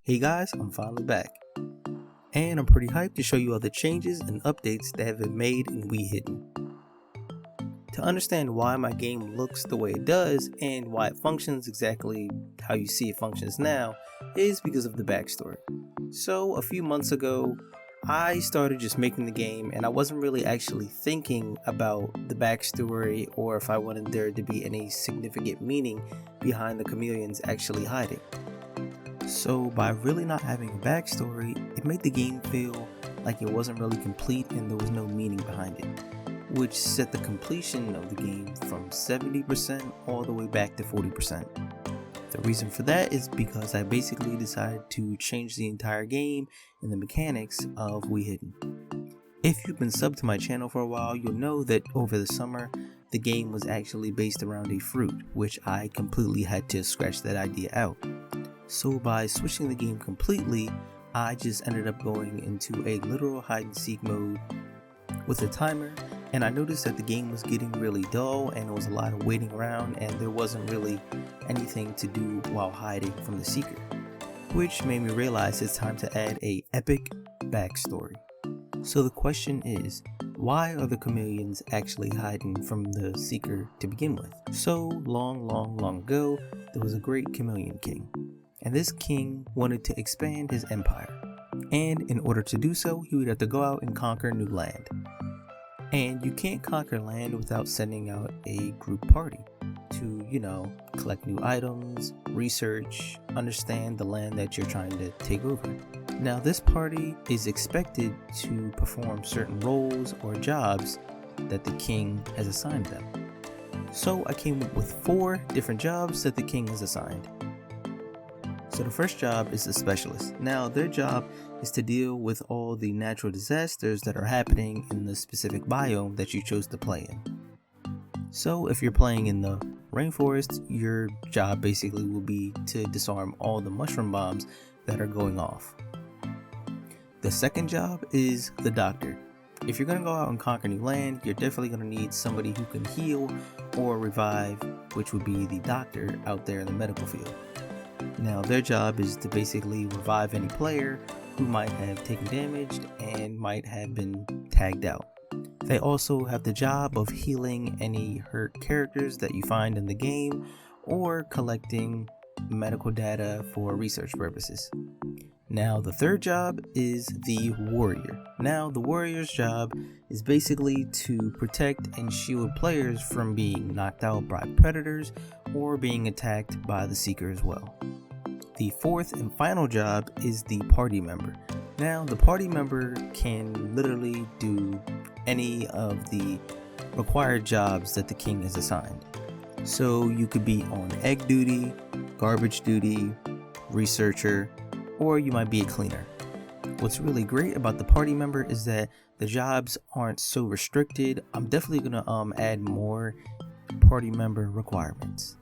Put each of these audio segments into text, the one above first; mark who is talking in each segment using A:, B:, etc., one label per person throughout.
A: Hey guys, I'm finally back, and I'm pretty hyped to show you all the changes and updates that have been made in We Hidden. To understand why my game looks the way it does and why it functions exactly how you see it functions now is because of the backstory. So a few months ago, I started just making the game and I wasn't really actually thinking about the backstory or if I wanted there to be any significant meaning behind the chameleons actually hiding. So by really not having a backstory, it made the game feel like it wasn't really complete and there was no meaning behind it, which set the completion of the game from 70% all the way back to 40%. The reason for that is because I basically decided to change the entire game and the mechanics of We Hidden. If you've been subbed to my channel for a while, you'll know that over the summer, the game was actually based around a fruit, which I completely had to scratch that idea out. So by switching the game completely, I just ended up going into a literal hide and seek mode with a timer, and I noticed that the game was getting really dull and there was a lot of waiting around and there wasn't really anything to do while hiding from the seeker, which made me realize it's time to add a epic backstory. So the question is, why are the chameleons actually hiding from the seeker to begin with? So long ago, there was a great chameleon king. And this king wanted to expand his empire, and in order to do so, he would have to go out and conquer new land. And you can't conquer land without sending out a group party to, collect new items, research, understand the land that you're trying to take over. Now this party is expected to perform certain roles or jobs that the king has assigned them. So I came up with 4 different jobs that the king has assigned. So the first job is the specialist. Now their job is to deal with all the natural disasters that are happening in the specific biome that you chose to play in. So if you're playing in the rainforest, your job basically will be to disarm all the mushroom bombs that are going off. The second job is the doctor. If you're going to go out and conquer new land, you're definitely going to need somebody who can heal or revive, which would be the doctor out there in the medical field. Now their job is to basically revive any player who might have taken damage and might have been tagged out. They also have the job of healing any hurt characters that you find in the game or collecting medical data for research purposes. Now the third job is the warrior. Now the warrior's job is basically to protect and shield players from being knocked out by predators or being attacked by the seeker as well. The fourth and final job is the party member. Now the party member can literally do any of the required jobs that the king has assigned. So you could be on egg duty, garbage duty, researcher, or you might be a cleaner. What's really great about the party member is that the jobs aren't so restricted. I'm definitely gonna add more party member requirements.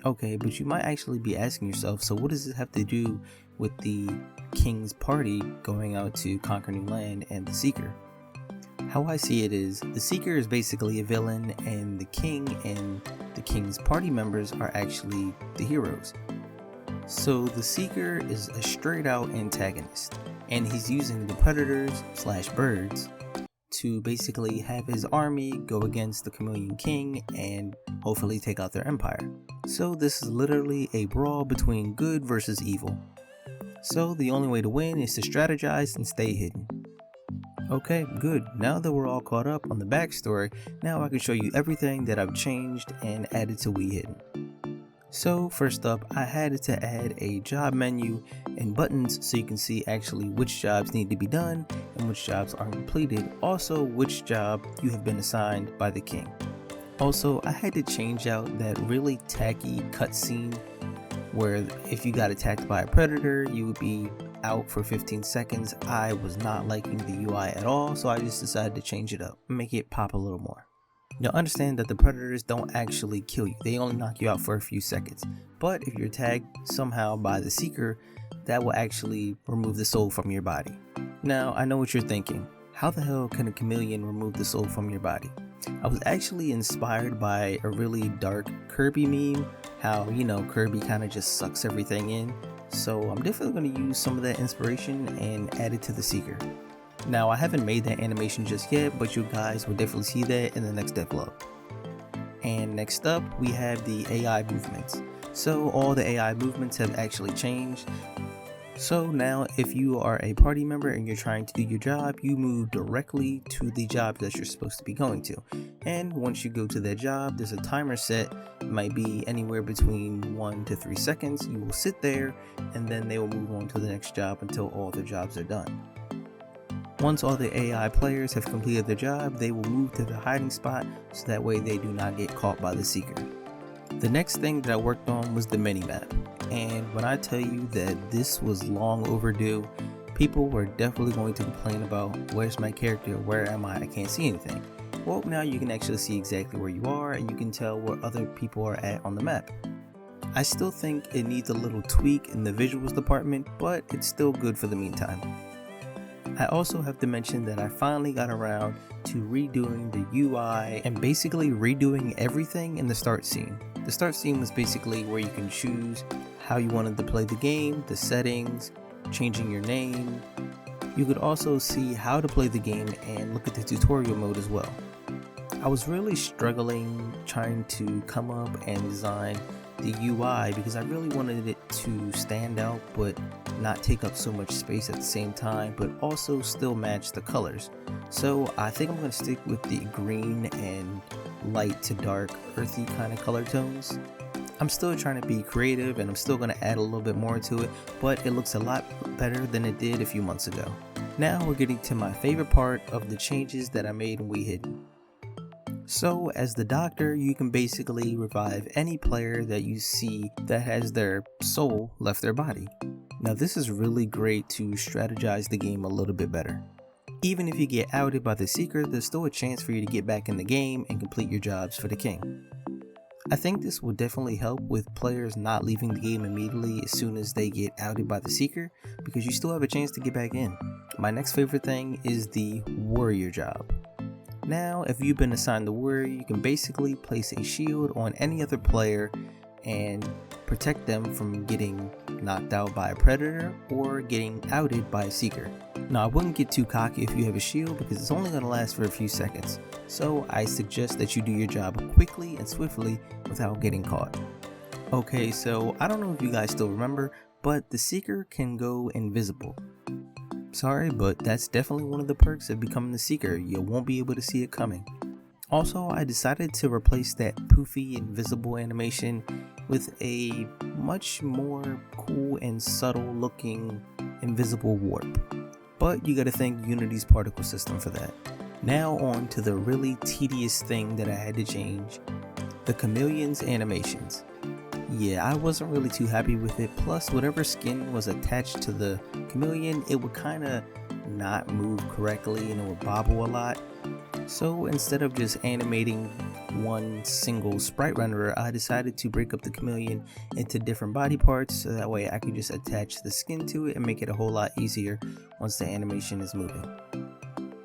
A: Okay, but you might actually be asking yourself, so what does this have to do with the king's party going out to conquer new land and the seeker? How I see it is, the seeker is basically a villain and the king and the king's party members are actually the heroes. So the seeker is a straight out antagonist and he's using the predators/birds to basically have his army go against the chameleon king and hopefully take out their empire. So this is literally a brawl between good versus evil. So the only way to win is to strategize and stay hidden. Okay, good. Now that we're all caught up on the backstory, now I can show you everything that I've changed and added to We Hidden. So first up, I had to add a job menu and buttons so you can see actually which jobs need to be done and which jobs aren't completed. Also, which job you have been assigned by the king. Also, I had to change out that really tacky cutscene where if you got attacked by a predator, you would be out for 15 seconds. I was not liking the UI at all, so I just decided to change it up and make it pop a little more. Now understand that the predators don't actually kill you, they only knock you out for a few seconds. But if you're tagged somehow by the seeker, that will actually remove the soul from your body. Now I know what you're thinking, how the hell can a chameleon remove the soul from your body? I was actually inspired by a really dark Kirby meme, how Kirby kind of just sucks everything in. So I'm definitely going to use some of that inspiration and add it to the Seeker. Now I haven't made that animation just yet, but you guys will definitely see that in the next devlog. And next up we have the AI movements. So all the AI movements have actually changed. So now if you are a party member and you're trying to do your job, you move directly to the job that you're supposed to be going to. And once you go to that job, there's a timer set. It might be anywhere between 1 to 3 seconds. You will sit there and then they will move on to the next job until all the jobs are done. Once all the AI players have completed their job, they will move to the hiding spot so that way they do not get caught by the Seeker. The next thing that I worked on was the minimap. And when I tell you that this was long overdue, people were definitely going to complain about, where's my character, where am I can't see anything. Well, now you can actually see exactly where you are and you can tell where other people are at on the map. I still think it needs a little tweak in the visuals department, but it's still good for the meantime. I also have to mention that I finally got around to redoing the UI and basically redoing everything in the start scene. The start scene was basically where you can choose how you wanted to play the game, the settings, changing your name. You could also see how to play the game and look at the tutorial mode as well. I was really struggling trying to come up and design the UI because I really wanted it to stand out but not take up so much space at the same time, but also still match the colors. So I think I'm going to stick with the green and light to dark earthy kind of color tones. I'm still trying to be creative and I'm still going to add a little bit more to it, but it looks a lot better than it did a few months ago. Now we're getting to my favorite part of the changes that I made in We Hidden. So as the doctor, you can basically revive any player that you see that has their soul left their body. Now this is really great to strategize the game a little bit better. Even if you get outed by the Seeker, there's still a chance for you to get back in the game and complete your jobs for the king. I think this will definitely help with players not leaving the game immediately as soon as they get outed by the Seeker, because you still have a chance to get back in. My next favorite thing is the warrior job. Now, if you've been assigned the warrior, you can basically place a shield on any other player and protect them from getting knocked out by a predator or getting outed by a Seeker. Now, I wouldn't get too cocky if you have a shield because it's only going to last for a few seconds, so I suggest that you do your job quickly and swiftly without getting caught. Okay, so I don't know if you guys still remember, but the Seeker can go invisible. Sorry, but that's definitely one of the perks of becoming the Seeker. You won't be able to see it coming. Also, I decided to replace that poofy invisible animation with a much more cool and subtle looking invisible warp. But you gotta thank Unity's particle system for that. Now on to the really tedious thing that I had to change, the chameleon's animations. Yeah, I wasn't really too happy with it, plus whatever skin was attached to the chameleon, it would kinda not move correctly and it would bobble a lot. So instead of just animating one single sprite renderer, I decided to break up the chameleon into different body parts so that way I could just attach the skin to it and make it a whole lot easier once the animation is moving.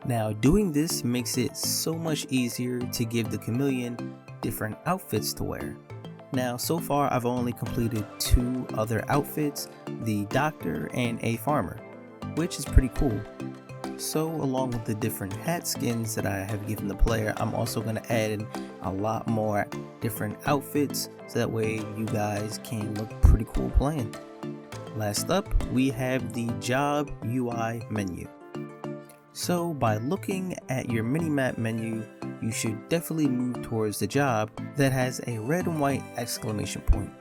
A: Now doing this makes it so much easier to give the chameleon different outfits to wear. Now so far I've only completed 2 other outfits, the doctor and a farmer, which is pretty cool. So along with the different hat skins that I have given the player, I'm also going to add in a lot more different outfits so that way you guys can look pretty cool playing. Last up, we have the job UI menu. So by looking at your minimap menu, you should definitely move towards the job that has a red and white exclamation point.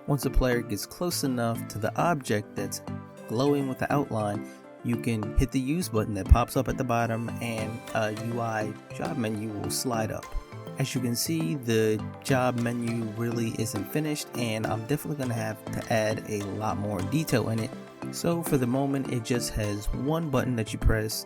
A: Once a player gets close enough to the object that's glowing with the outline, you can hit the use button that pops up at the bottom and a UI job menu will slide up. As you can see, the job menu really isn't finished and I'm definitely going to have to add a lot more detail in it. So for the moment, it just has one button that you press.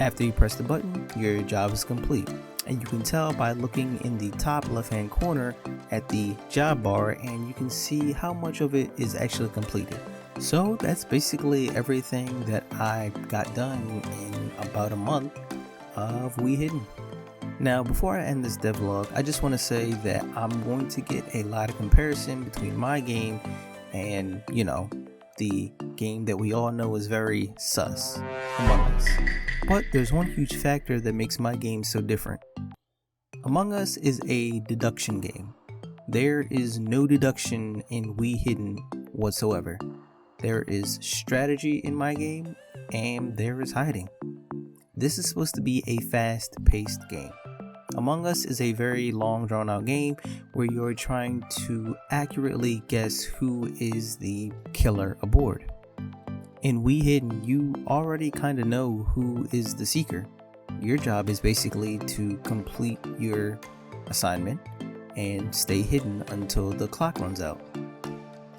A: After you press the button, your job is complete. And you can tell by looking in the top left hand corner at the job bar and you can see how much of it is actually completed. So that's basically everything that I got done in about a month of We Hidden. Now before I end this devlog, I just want to say that I'm going to get a lot of comparison between my game and, the game that we all know is very sus, Among Us. But there's one huge factor that makes my game so different. Among Us is a deduction game. There is no deduction in We Hidden whatsoever. There is strategy in my game, and there is hiding. This is supposed to be a fast-paced game. Among Us is a very long drawn-out game where you're trying to accurately guess who is the killer aboard. In We Hidden, you already kind of know who is the seeker. Your job is basically to complete your assignment and stay hidden until the clock runs out.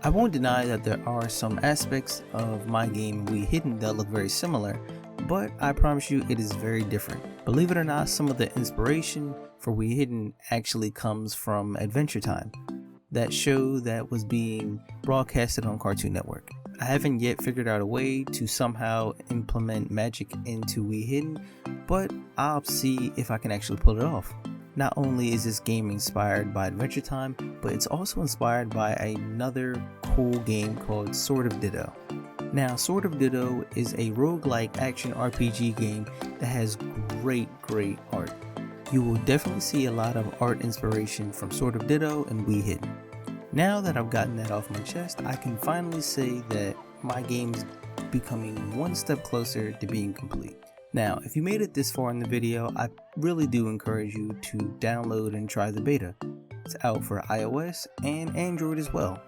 A: I won't deny that there are some aspects of my game We Hidden that look very similar, but I promise you it is very different. Believe it or not, some of the inspiration for We Hidden actually comes from Adventure Time, that show that was being broadcasted on Cartoon Network. I haven't yet figured out a way to somehow implement magic into We Hidden, but I'll see if I can actually pull it off. Not only is this game inspired by Adventure Time, but it's also inspired by another cool game called Sort of Ditto. Now, Sort of Ditto is a roguelike action RPG game that has great art. You will definitely see a lot of art inspiration from Sort of Ditto and We Hidden. Now that I've gotten that off my chest, I can finally say that my game's becoming one step closer to being complete. Now, if you made it this far in the video, I really do encourage you to download and try the beta. It's out for iOS and Android as well.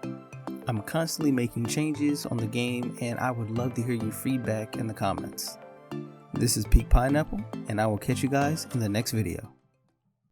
A: I'm constantly making changes on the game, and I would love to hear your feedback in the comments. This is Peak Pineapple, and I will catch you guys in the next video.